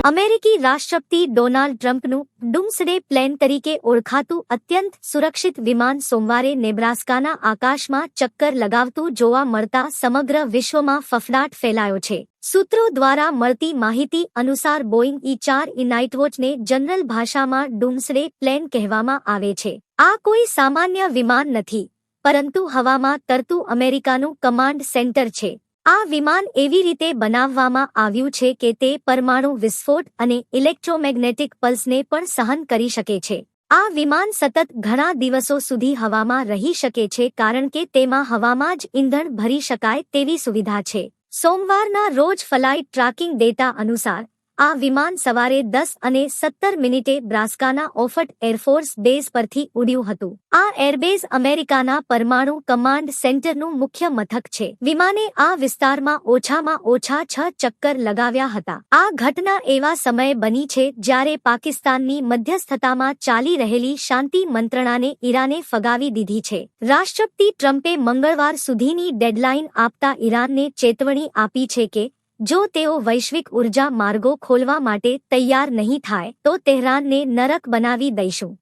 અમેરિકી રાષ્ટ્રપતિ Donald ટ્રમ્પનું ડુમ્સડે plane તરીકે ઓળખાતું અત્યંત સુરક્ષિત વિમાન સોમવારે નેબ્રાસ્કાના આકાશમાં ચક્કર લગાવતું જોવા મળતા સમગ્ર વિશ્વમાં ફફડાટ ફેલાયો છે. સૂત્રો દ્વારા મળતી માહિતી અનુસાર બોઇંગ E-4 નાઇટવોચને જનરલ ભાષામાં ડુમ્સડે પ્લેન કહેવામાં આવે છે. આ કોઈ સામાન્ય વિમાન નથી, પરંતુ હવામાં તરતું અમેરિકાનું કમાન્ડ સેન્ટર છે. આ વિમાન એવી રીતે બનાવવામાં આવ્યું છે કે તે પરમાણુ વિસ્ફોટ અને ઇલેક્ટ્રોમેગ્નેટિક પલ્સને પણ સહન કરી શકે છે. આ વિમાન સતત ઘણા દિવસો સુધી હવામાં રહી શકે છે કારણ કે તેમાં હવામાં જ ઈંધણ ભરી શકાય તેવી સુવિધા છે. સોમવારના રોજ ફ્લાઇટ ટ્રેકિંગ ડેટા અનુસાર આ વિમાન સવારે 10:17 બ્રાસ્કાના ઓફટ એરફોર્સ બેઝ પરથી ઉડ્યું હતું. આ એરબેઝ અમેરિકાના પરમાણુ કમાન્ડ સેન્ટરનું મુખ્ય મથક છે. વિમાને આ વિસ્તારમાં ઓછામાં ઓછા 6 ચક્કર લગાવ્યા હતા. આ ઘટના એવા સમયે બની છે જ્યારે પાકિસ્તાનની મધ્યસ્થતામાં ચાલી રહેલી શાંતિ મંત્રણાને ઈરાને ફગાવી દીધી છે. રાષ્ટ્રપતિ ટ્રમ્પે મંગળવાર સુધીની ડેડલાઇન આપતા ઈરાનને ચેતવણી આપી છે કે જો તેઓ વૈશ્વિક ઉર્જા માર્ગો ખોલવા માટે તૈયાર નહીં થાય તો તેહરાનને નરક બનાવી દઈશું.